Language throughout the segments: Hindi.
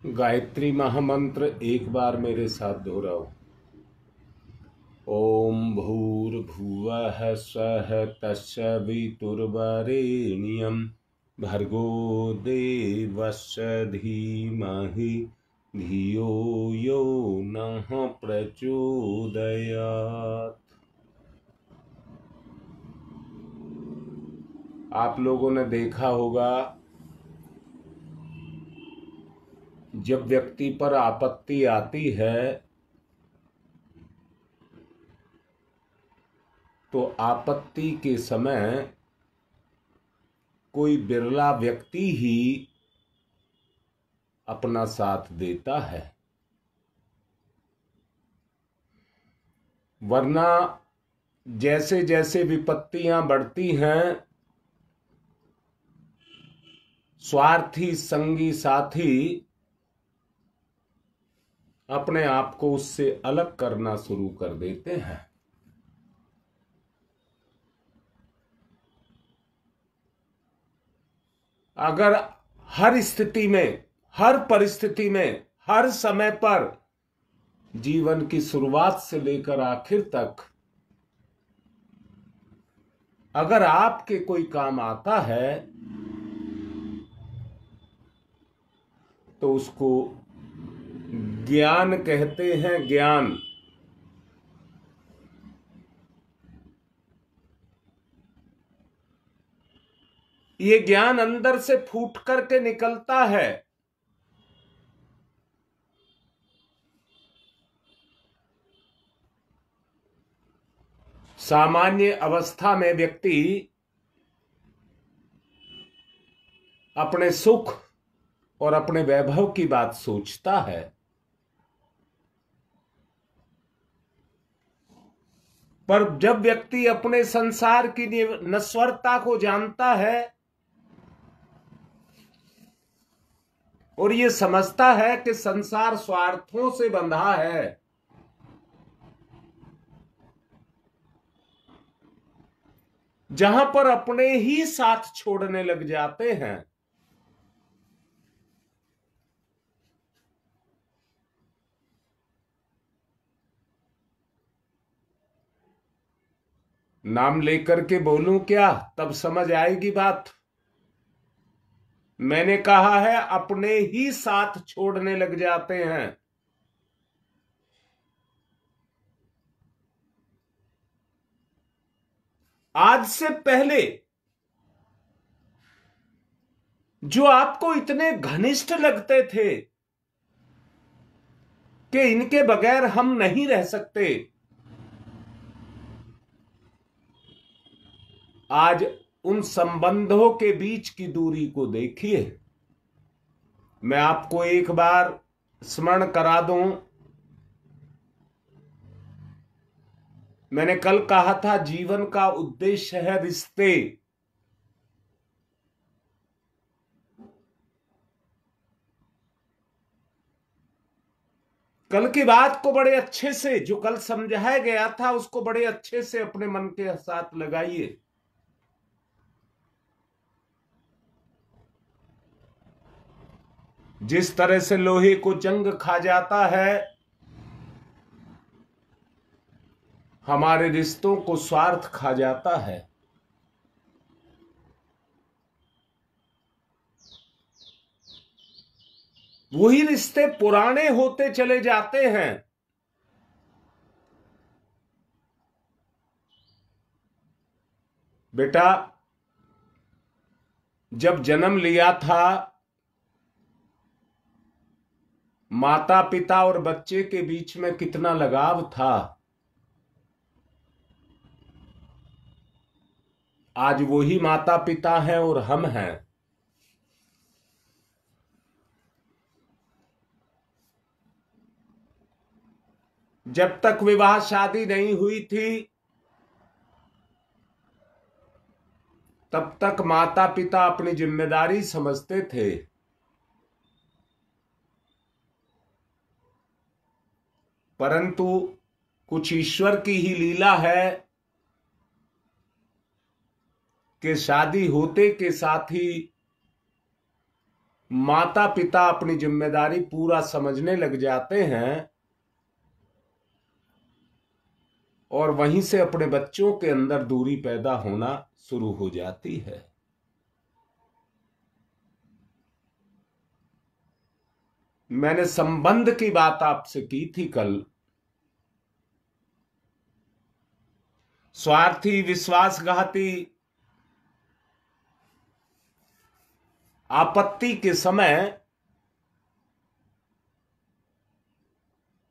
गायत्री महामंत्र एक बार मेरे साथ दोहराओ। ओम भूर्भुवः स्वः तत्सवितुर्वरेण्यं भर्गो देवस्य धीमहि धियो यो नः प्रचोदयात्। आप लोगों ने देखा होगा, जब व्यक्ति पर आपत्ति आती है तो आपत्ति के समय कोई बिरला व्यक्ति ही अपना साथ देता है, वरना जैसे जैसे विपत्तियां बढ़ती हैं, स्वार्थी संगी साथी अपने आप को उससे अलग करना शुरू कर देते हैं। अगर हर स्थिति में, हर परिस्थिति में, हर समय पर, जीवन की शुरुआत से लेकर आखिर तक अगर आपके कोई काम आता है तो उसको ज्ञान कहते हैं। ज्ञान ये ज्ञान अंदर से फूट करके निकलता है। सामान्य अवस्था में व्यक्ति अपने सुख और अपने वैभव की बात सोचता है, पर जब व्यक्ति अपने संसार की नश्वरता को जानता है और ये समझता है कि संसार स्वार्थों से बंधा है, जहां पर अपने ही साथ छोड़ने लग जाते हैं, नाम लेकर के बोलूं क्या, तब समझ आएगी बात। मैंने कहा है अपने ही साथ छोड़ने लग जाते हैं। आज से पहले जो आपको इतने घनिष्ठ लगते थे कि इनके बगैर हम नहीं रह सकते, आज उन संबंधों के बीच की दूरी को देखिए। मैं आपको एक बार स्मरण करा दूं, मैंने कल कहा था जीवन का उद्देश्य है रिश्ते। कल की बात को बड़े अच्छे से, जो कल समझाया गया था उसको बड़े अच्छे से अपने मन के साथ लगाइए। जिस तरह से लोहे को जंग खा जाता है, हमारे रिश्तों को स्वार्थ खा जाता है। वही रिश्ते पुराने होते चले जाते हैं। बेटा, जब जन्म लिया था, माता पिता और बच्चे के बीच में कितना लगाव था। आज वही माता पिता हैं और हम हैं। जब तक विवाह शादी नहीं हुई थी, तब तक माता पिता अपनी जिम्मेदारी समझते थे। परंतु कुछ ईश्वर की ही लीला है कि शादी होते के साथ ही माता पिता अपनी जिम्मेदारी पूरा समझने लग जाते हैं और वहीं से अपने बच्चों के अंदर दूरी पैदा होना शुरू हो जाती है। मैंने संबंध की बात आपसे की थी कल। स्वार्थी, विश्वासघाती, आपत्ति के समय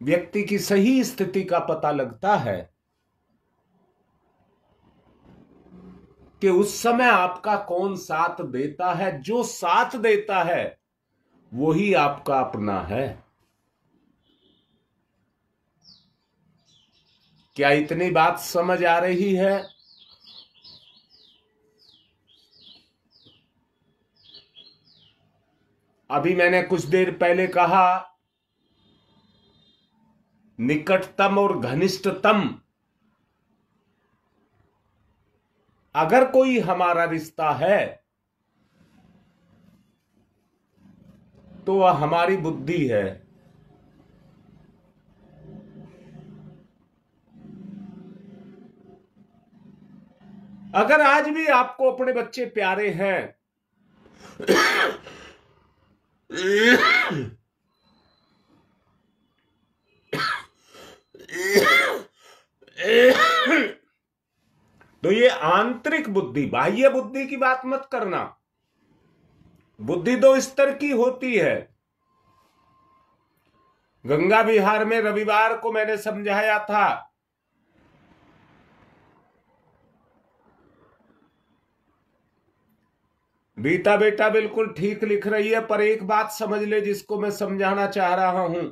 व्यक्ति की सही स्थिति का पता लगता है कि उस समय आपका कौन साथ देता है। जो साथ देता है वही आपका अपना है। क्या इतनी बात समझ आ रही है? अभी मैंने कुछ देर पहले कहा, निकटतम और घनिष्ठतम अगर कोई हमारा रिश्ता है तो वह हमारी बुद्धि है। अगर आज भी आपको अपने बच्चे प्यारे हैं तो ये आंतरिक बुद्धि, बाह्य बुद्धि की बात मत करना। बुद्धि दो स्तर की होती है। गंगा विहार में रविवार को मैंने समझाया था, रीता बेटा बिल्कुल ठीक लिख रही है, पर एक बात समझ ले जिसको मैं समझाना चाह रहा हूं,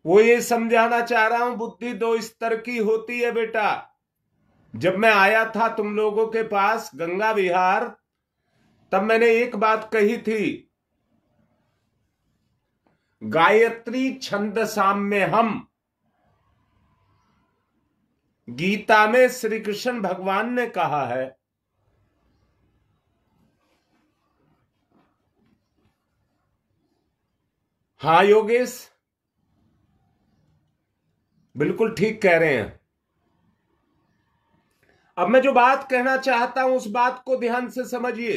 वो ये समझाना चाह रहा हूं, बुद्धि दो स्तर की होती है बेटा। जब मैं आया था तुम लोगों के पास गंगा विहार, तब मैंने एक बात कही थी, गायत्री छंद साम्य हम, गीता में श्री कृष्ण भगवान ने कहा है। हाँ योगेश, बिल्कुल ठीक कह रहे हैं। अब मैं जो बात कहना चाहता हूं उस बात को ध्यान से समझिए।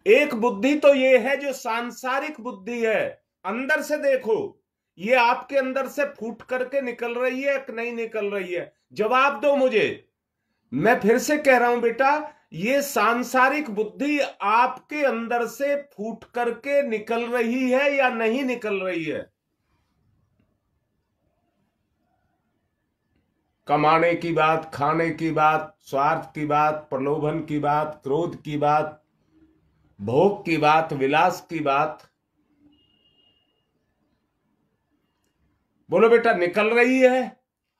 एक बुद्धि तो ये है जो सांसारिक बुद्धि है, अंदर से देखो, ये आपके अंदर से फूट करके निकल रही है कि नहीं निकल रही है? जवाब दो मुझे। मैं फिर से कह रहा हूं बेटा, ये सांसारिक बुद्धि आपके अंदर से फूट करके निकल रही है या नहीं निकल रही है? कमाने की बात, खाने की बात, स्वार्थ की बात, प्रलोभन की बात, क्रोध की बात, भोग की बात, विलास की बात, बोलो बेटा निकल रही है?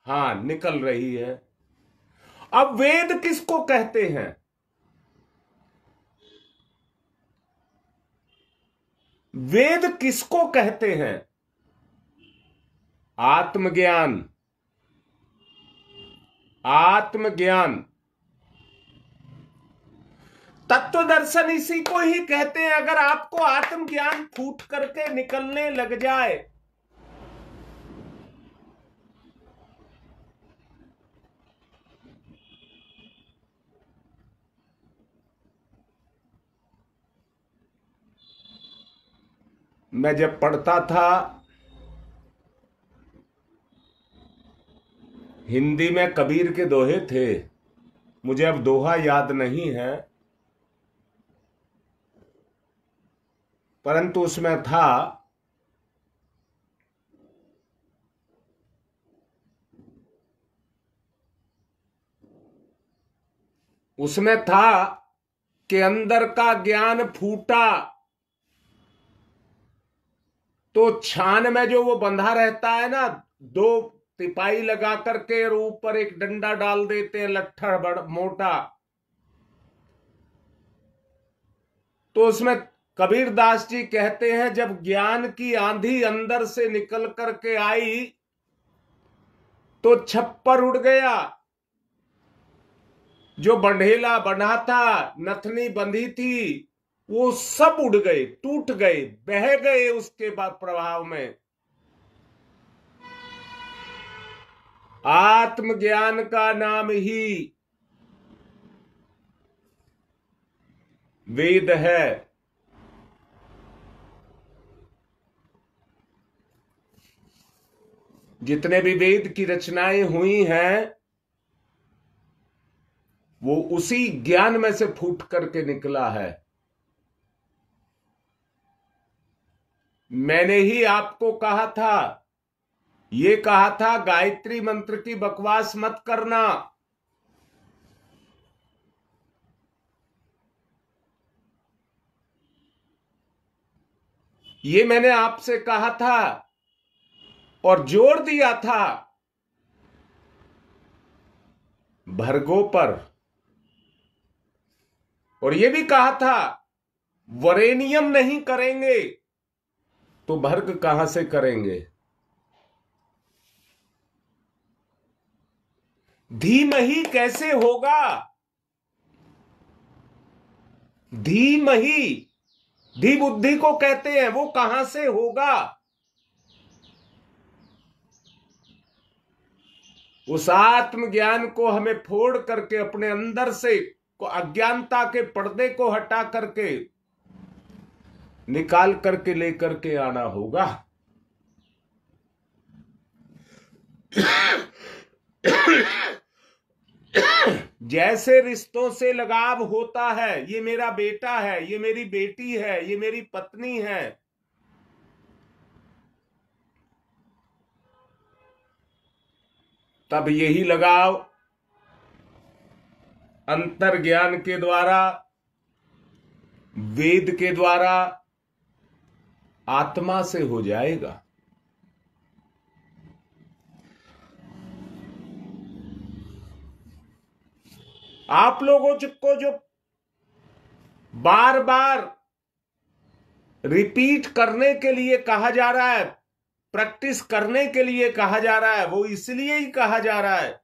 हां निकल रही है। अब वेद किसको कहते हैं? वेद किसको कहते हैं? आत्मज्ञान। आत्मज्ञान, तत्व दर्शन इसी को ही कहते हैं। अगर आपको आत्मज्ञान फूट करके निकलने लग जाए, मैं जब पढ़ता था हिंदी में कबीर के दोहे थे, मुझे अब दोहा याद नहीं है, परंतु उसमें था कि अंदर का ज्ञान फूटा तो छान में जो वो बंधा रहता है ना, दो तिपाई लगा करके और ऊपर एक डंडा डाल देते हैं, लट्ठा बड़ा मोटा, तो उसमें कबीर दास जी कहते हैं जब ज्ञान की आंधी अंदर से निकल करके आई तो छप्पर उड़ गया। जो बंढेला बंधा था, नथनी बंधी थी, वो सब उड़ गए, टूट गए, बह गए उसके बाद प्रभाव में। आत्मज्ञान का नाम ही वेद है। जितने भी वेद की रचनाएं हुई हैं वो उसी ज्ञान में से फूट करके निकला है। मैंने ही आपको कहा था, ये कहा था गायत्री मंत्र की बकवास मत करना। ये मैंने आपसे कहा था और जोर दिया था भर्गों पर, और ये भी कहा था वरेनियम नहीं करेंगे तो भर्ग कहां से करेंगे। धीमहि कैसे होगा? धीमहि, धी बुद्धि को कहते हैं, वो कहां से होगा? उस आत्मज्ञान को हमें फोड़ करके अपने अंदर से अज्ञानता के पर्दे को हटा करके निकाल करके लेकर के आना होगा। जैसे रिश्तों से लगाव होता है, ये मेरा बेटा है, ये मेरी बेटी है, ये मेरी पत्नी है, तब यही लगाव अंतर्ज्ञान के द्वारा, वेद के द्वारा आत्मा से हो जाएगा। आप लोगों को जो बार बार रिपीट करने के लिए कहा जा रहा है, प्रैक्टिस करने के लिए कहा जा रहा है, वो इसलिए ही कहा जा रहा है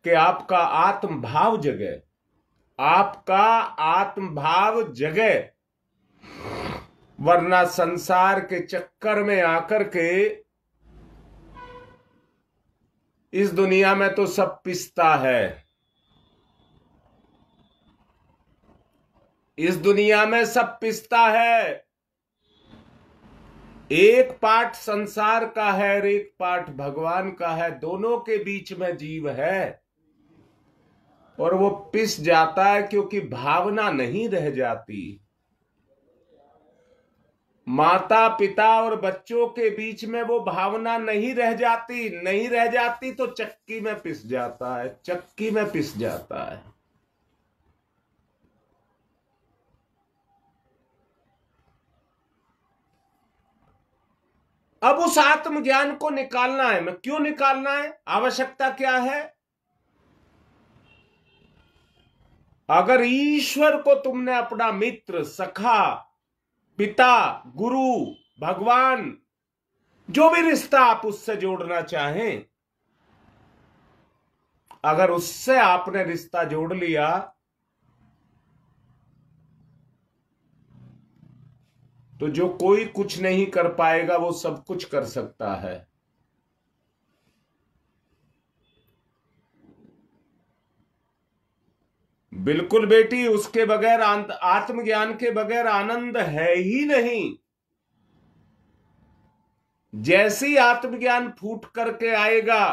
कि आपका आत्म भाव जगे, आपका आत्म भाव जगे। वरना संसार के चक्कर में आकर के इस दुनिया में तो सब पिसता है, इस दुनिया में सब पिसता है। एक पार्ट संसार का है और एक पार्ट भगवान का है, दोनों के बीच में जीव है, और वो पिस जाता है क्योंकि भावना नहीं रह जाती। माता पिता और बच्चों के बीच में वो भावना नहीं रह जाती, नहीं रह जाती तो चक्की में पिस जाता है, चक्की में पिस जाता है। अब उस आत्मज्ञान को निकालना है। मैं क्यों निकालना है? आवश्यकता क्या है? अगर ईश्वर को तुमने अपना मित्र, सखा, पिता, गुरु, भगवान, जो भी रिश्ता आप उससे जोड़ना चाहें, अगर उससे आपने रिश्ता जोड़ लिया तो जो कोई कुछ नहीं कर पाएगा वो सब कुछ कर सकता है। बिल्कुल बेटी, उसके बगैर, आत्मज्ञान के बगैर आनंद है ही नहीं। जैसी आत्मज्ञान फूट करके आएगा,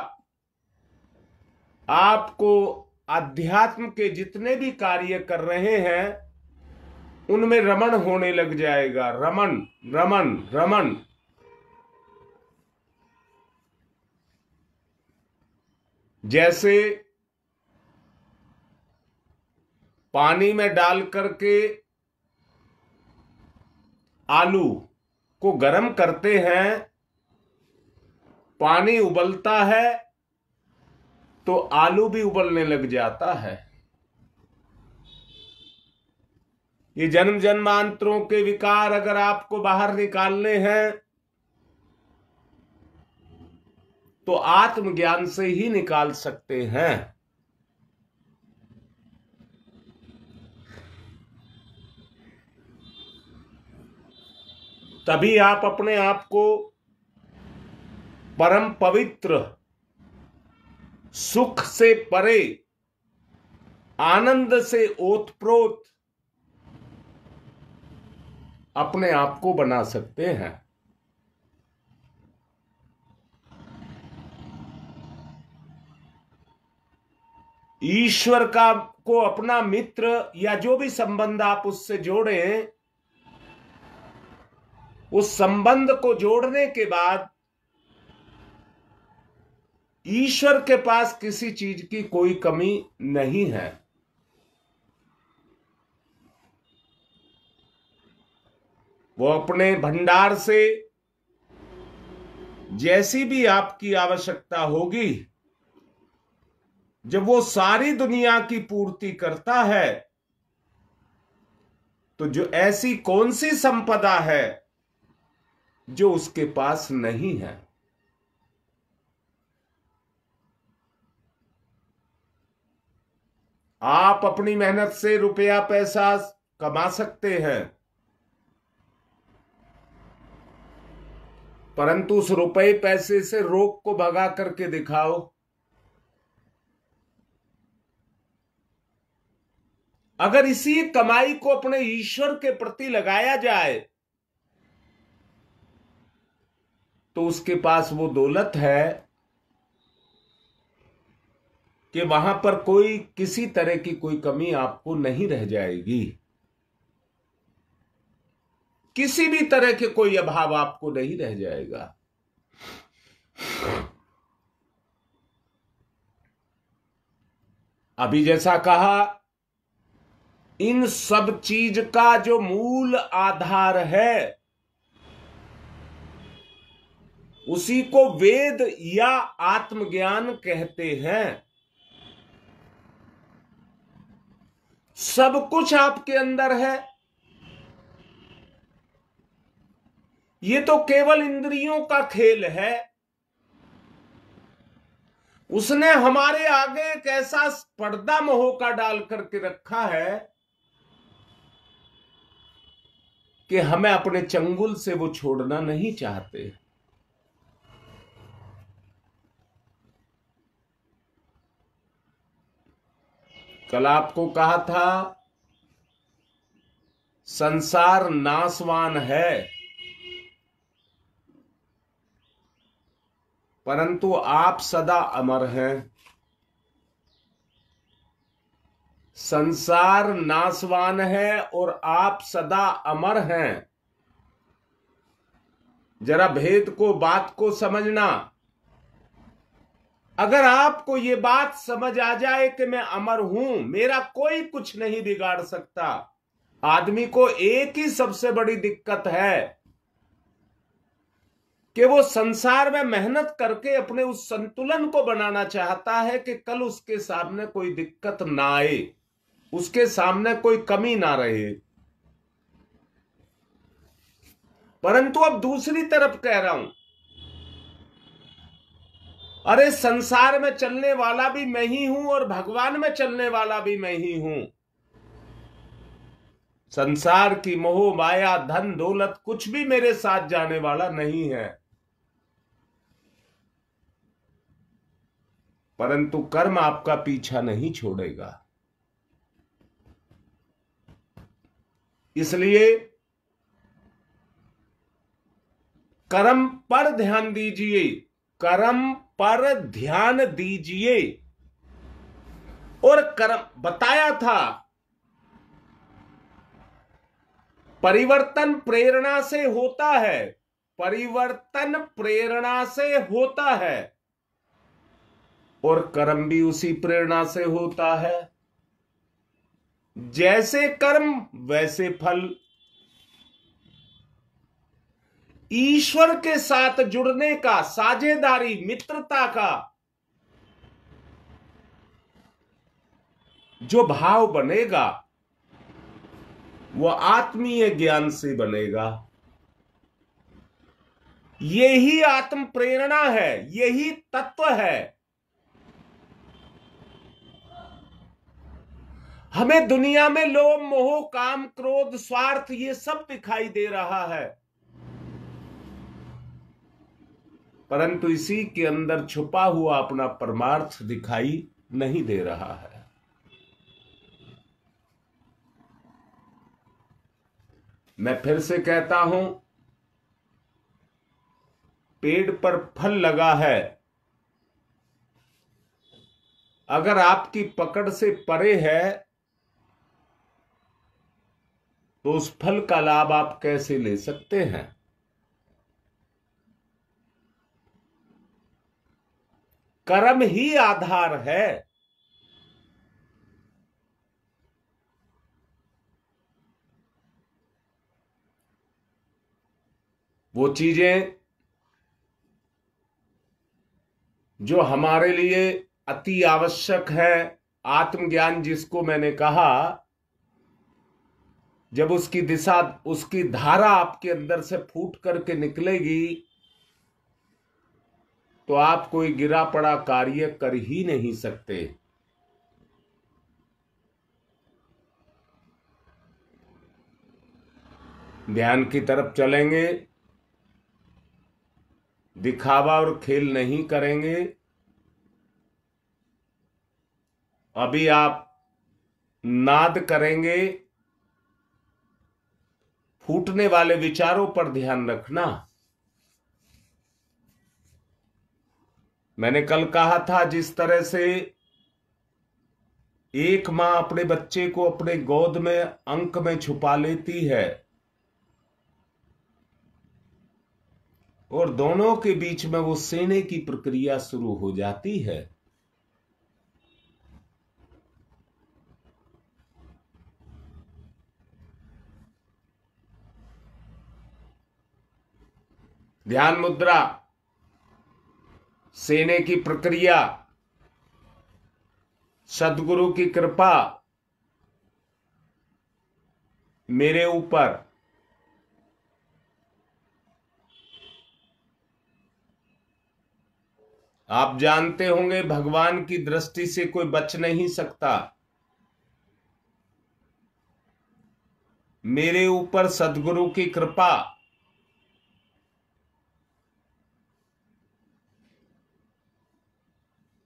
आपको अध्यात्म के जितने भी कार्य कर रहे हैं उनमें रमण होने लग जाएगा। रमण रमण रमण। जैसे पानी में डाल करके आलू को गर्म करते हैं, पानी उबलता है तो आलू भी उबलने लग जाता है। ये जन्म जन्मांतरों के विकार अगर आपको बाहर निकालने हैं तो आत्मज्ञान से ही निकाल सकते हैं। तभी आप अपने आप को परम पवित्र, सुख से परे, आनंद से ओतप्रोत अपने आप को बना सकते हैं। ईश्वर को अपना मित्र या जो भी संबंध आप उससे जोड़ें, उस संबंध को जोड़ने के बाद ईश्वर के पास किसी चीज की कोई कमी नहीं है। वो अपने भंडार से जैसी भी आपकी आवश्यकता होगी, जब वो सारी दुनिया की पूर्ति करता है, तो जो ऐसी कौन सी संपदा है जो उसके पास नहीं है। आप अपनी मेहनत से रुपया पैसा कमा सकते हैं, परंतु उस रुपए पैसे से रोग को भगा करके दिखाओ। अगर इसी कमाई को अपने ईश्वर के प्रति लगाया जाए, तो उसके पास वो दौलत है कि वहां पर कोई किसी तरह की कोई कमी आपको नहीं रह जाएगी। किसी भी तरह के कोई अभाव आपको नहीं रह जाएगा। अभी जैसा कहा, इन सब चीज का जो मूल आधार है, उसी को वेद या आत्मज्ञान कहते हैं। सब कुछ आपके अंदर है। ये तो केवल इंद्रियों का खेल है। उसने हमारे आगे एक ऐसा पर्दा मोह का डाल करके रखा है कि हमें अपने चंगुल से वो छोड़ना नहीं चाहते। कल आपको कहा था, संसार नाशवान है, परंतु आप सदा अमर हैं। संसार नाशवान है और आप सदा अमर हैं। जरा भेद को, बात को समझना। अगर आपको ये बात समझ आ जाए कि मैं अमर हूं, मेरा कोई कुछ नहीं बिगाड़ सकता। आदमी को एक ही सबसे बड़ी दिक्कत है कि वो संसार में मेहनत करके अपने उस संतुलन को बनाना चाहता है कि कल उसके सामने कोई दिक्कत ना आए, उसके सामने कोई कमी ना रहे। परंतु अब दूसरी तरफ कह रहा हूं, अरे संसार में चलने वाला भी मैं ही हूं और भगवान में चलने वाला भी मैं ही हूं। संसार की मोह माया धन दौलत कुछ भी मेरे साथ जाने वाला नहीं है, परंतु कर्म आपका पीछा नहीं छोड़ेगा। इसलिए कर्म पर ध्यान दीजिए, कर्म पर ध्यान दीजिए। और कर्म बताया था, परिवर्तन प्रेरणा से होता है, परिवर्तन प्रेरणा से होता है, और कर्म भी उसी प्रेरणा से होता है। जैसे कर्म वैसे फल। ईश्वर के साथ जुड़ने का, साझेदारी, मित्रता का जो भाव बनेगा, वो आत्मीय ज्ञान से बनेगा। यही आत्म प्रेरणा है, यही तत्व है। हमें दुनिया में लोभ मोह काम क्रोध स्वार्थ ये सब दिखाई दे रहा है, परंतु इसी के अंदर छुपा हुआ अपना परमार्थ दिखाई नहीं दे रहा है। मैं फिर से कहता हूं, पेड़ पर फल लगा है, अगर आपकी पकड़ से परे है तो उस फल का लाभ आप कैसे ले सकते हैं? कर्म ही आधार है। वो चीजें जो हमारे लिए अति आवश्यक है, आत्मज्ञान जिसको मैंने कहा, जब उसकी दिशा, उसकी धारा आपके अंदर से फूट करके निकलेगी तो आप कोई गिरा पड़ा कार्य कर ही नहीं सकते। ध्यान की तरफ चलेंगे, दिखावा और खेल नहीं करेंगे। अभी आप नाद करेंगे, फूटने वाले विचारों पर ध्यान रखना। मैंने कल कहा था, जिस तरह से एक मां अपने बच्चे को अपने गोद में अंक में छुपा लेती है और दोनों के बीच में वो सेने की प्रक्रिया शुरू हो जाती है। ध्यान मुद्रा, सेने की प्रक्रिया, सद्गुरु की कृपा मेरे ऊपर, आप जानते होंगे भगवान की दृष्टि से कोई बच नहीं सकता। मेरे ऊपर सद्गुरु की कृपा,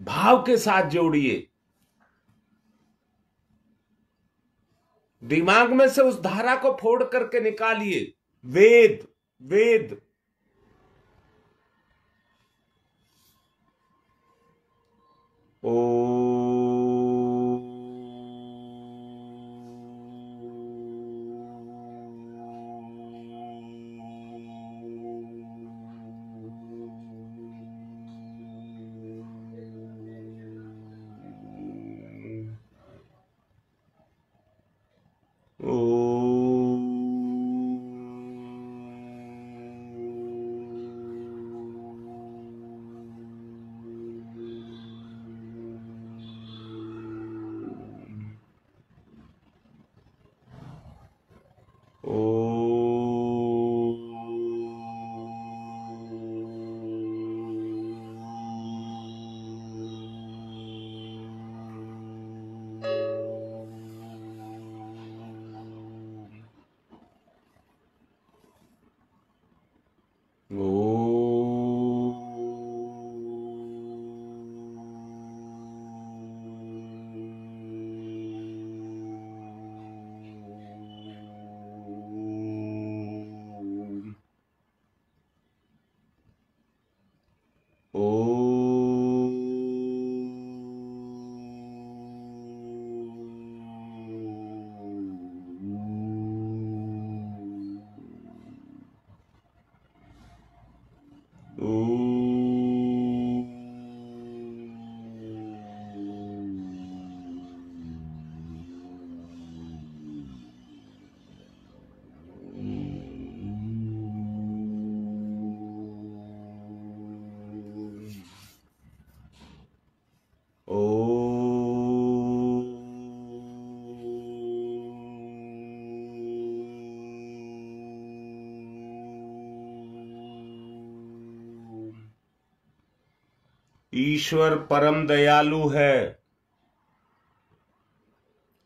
भाव के साथ जोड़िए, दिमाग में से उस धारा को फोड़ करके निकालिए। वेद, वेद ओ ईश्वर परम दयालु है,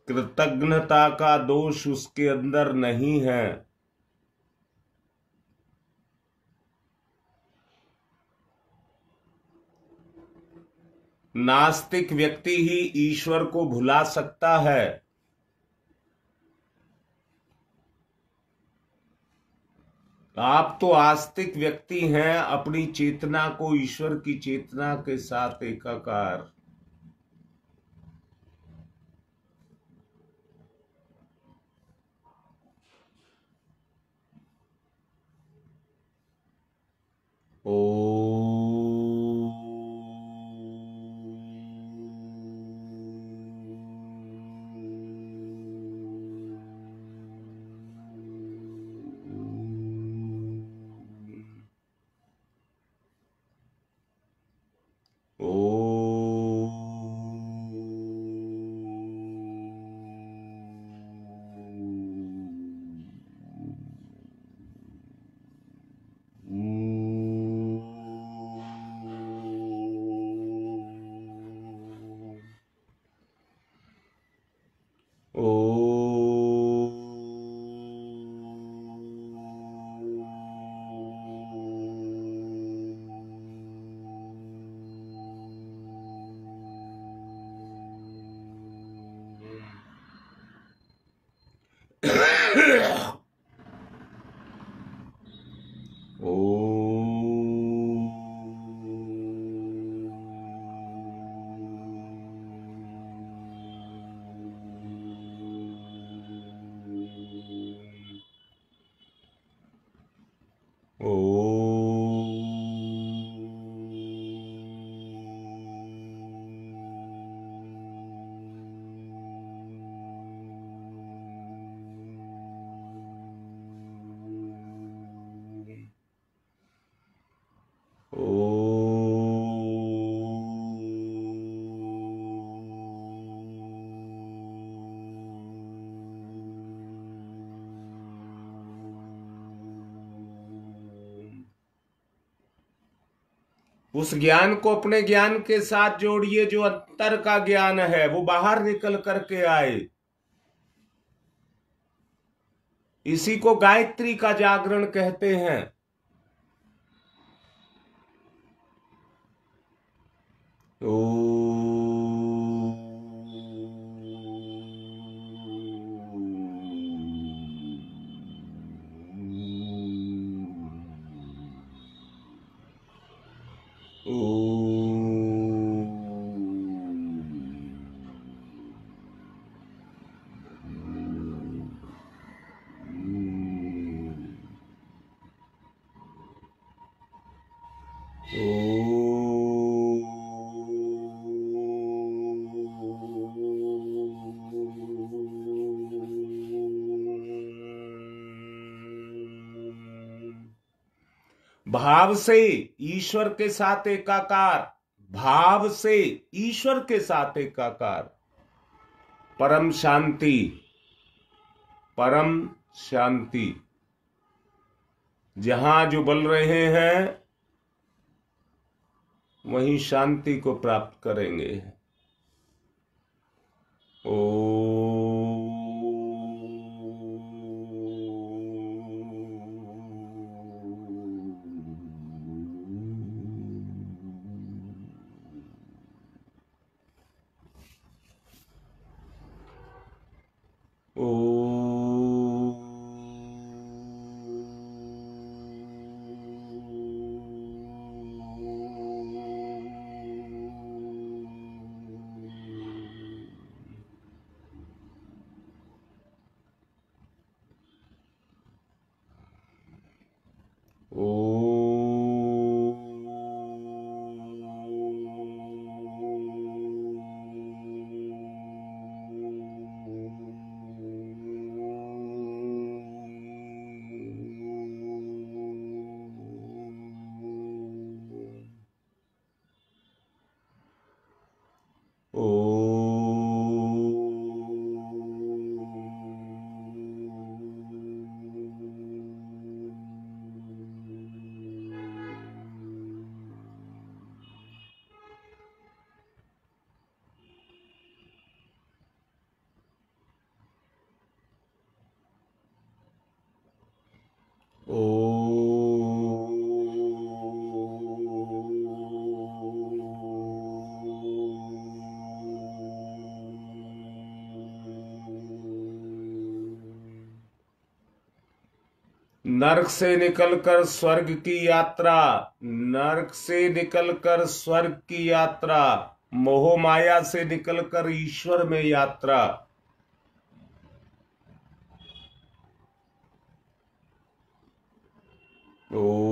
कृतज्ञता का दोष उसके अंदर नहीं है। नास्तिक व्यक्ति ही ईश्वर को भुला सकता है। आप तो आस्तिक व्यक्ति हैं, अपनी चेतना को ईश्वर की चेतना के साथ एकाकार। ओ उस ज्ञान को अपने ज्ञान के साथ जोड़िए, जो अंतर का ज्ञान है, वो बाहर निकल करके आए। इसी को गायत्री का जागरण कहते हैं। भाव से ईश्वर के साथ एकाकार, भाव से ईश्वर के साथ एकाकार, परम शांति, परम शांति। जहां जो बोल रहे हैं वहीं शांति को प्राप्त करेंगे। नरक से निकलकर स्वर्ग की यात्रा, नरक से निकलकर स्वर्ग की यात्रा, मोह माया से निकलकर ईश्वर में यात्रा। ओ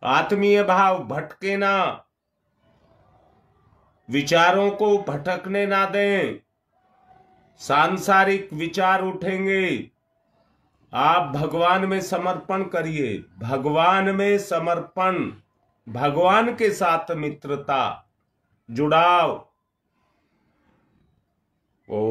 आत्मीय भाव भटके ना, विचारों को भटकने ना दें। सांसारिक विचार उठेंगे, आप भगवान में समर्पण करिए, भगवान में समर्पण, भगवान के साथ मित्रता, जुड़ाव। ओ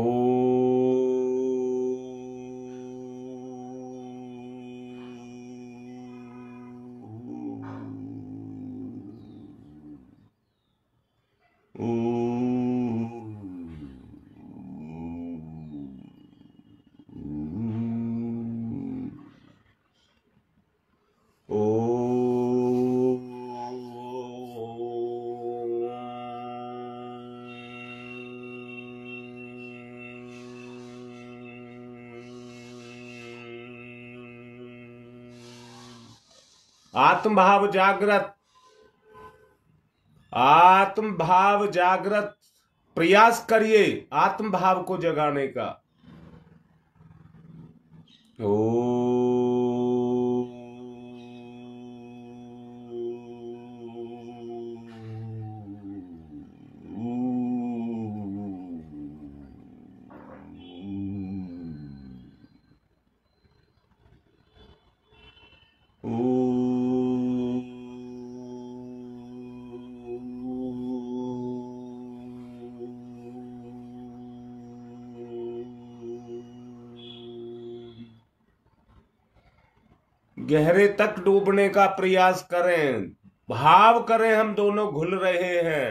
आत्म भाव जागृत, आत्म भाव जागृत, प्रयास करिए आत्म भाव को जगाने का। ओ गहरे तक डूबने का प्रयास करें, भाव करें हम दोनों घुल रहे हैं।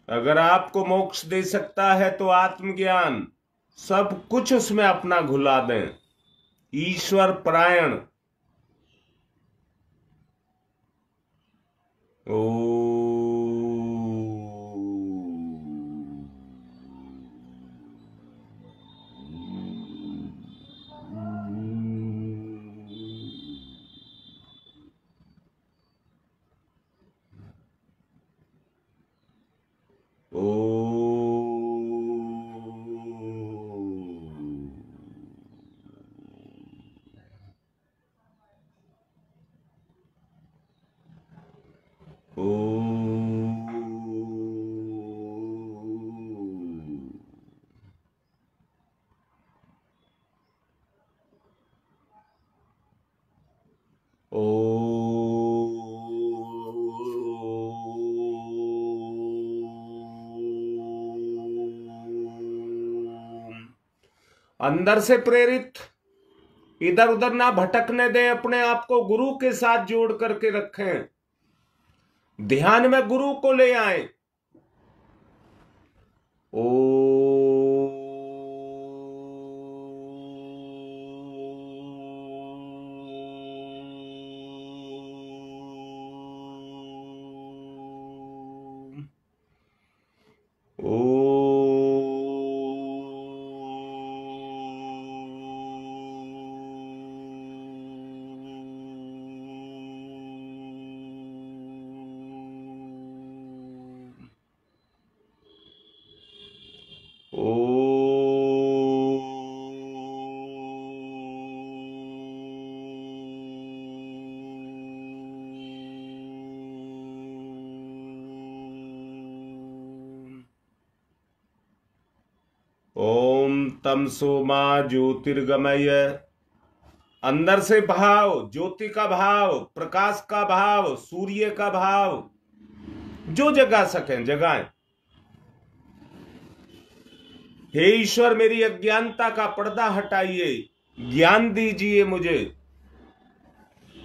अगर आपको मोक्ष दे सकता है तो आत्मज्ञान, सब कुछ उसमें अपना घुला दें। ईश्वर परायण। ओ अंदर से प्रेरित, इधर उधर ना भटकने दें, अपने आप को गुरु के साथ जोड़ करके रखें, ध्यान में गुरु को ले आए। ओ ओ ओम तमसो मा ज्योतिर्गमय। अंदर से भाव, ज्योति का भाव, प्रकाश का भाव, सूर्य का भाव, जो जगा सकें जगाएं। हे ईश्वर, मेरी अज्ञानता का पर्दा हटाइए, ज्ञान दीजिए मुझे।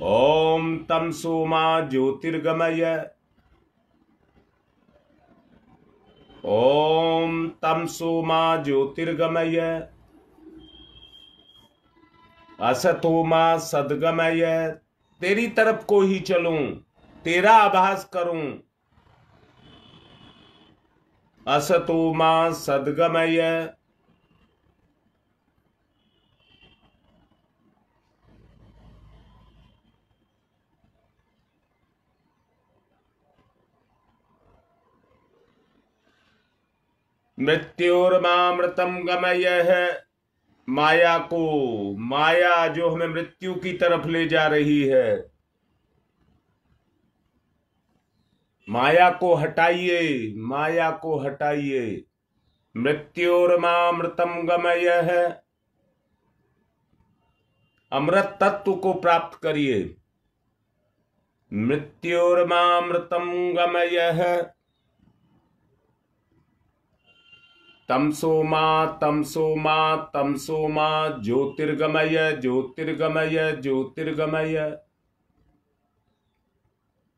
ओम तमसो मा ज्योतिर्गमय। ओम तमसो मा ज्योतिर्गमय। असतो मा सद्गमय। तेरी तरफ को ही चलूं, तेरा आभास करूं। असतो मा सद्गमय। मृत्योर्मामृतम गमय है। माया को, माया जो हमें मृत्यु की तरफ ले जा रही है, माया को हटाइए, माया को हटाइए। मृत्योर्मामृतम गमय है। अमृत तत्व को प्राप्त करिए। मृत्योर्मामृतम गमय है। तमसो मा तमसो मा तमसो मा ज्योतिर्गमय ज्योतिर्गमय ज्योतिर्गमय।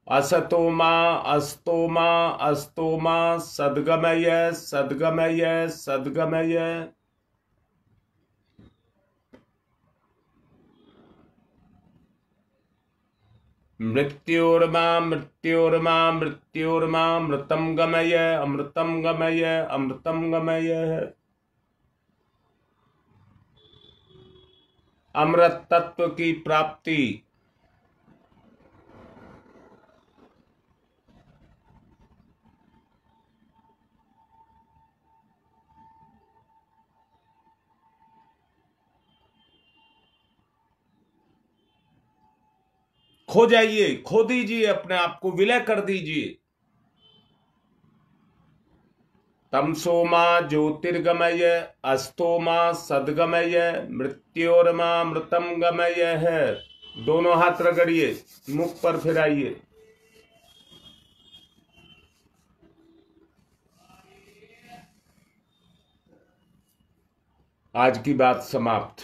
असतो मा अस्तो मा अस्तो मा सद्गमय सद्गमय सद्गमय। मृत्योर्मा मृत्योर्मा मृत्योर्मा मृतम गमय अमृतम गमय अमृतम गमय। अमृत तत्व की प्राप्ति। खो जाइए, खो दीजिए, अपने आप को विलय कर दीजिए। तमसो मा ज्योतिर्गमय अस्तो मा सद्गमय मृत्योर्मा मृतम गमय है। दोनों हाथ रगड़िए, मुख पर फिराइए। आज की बात समाप्त।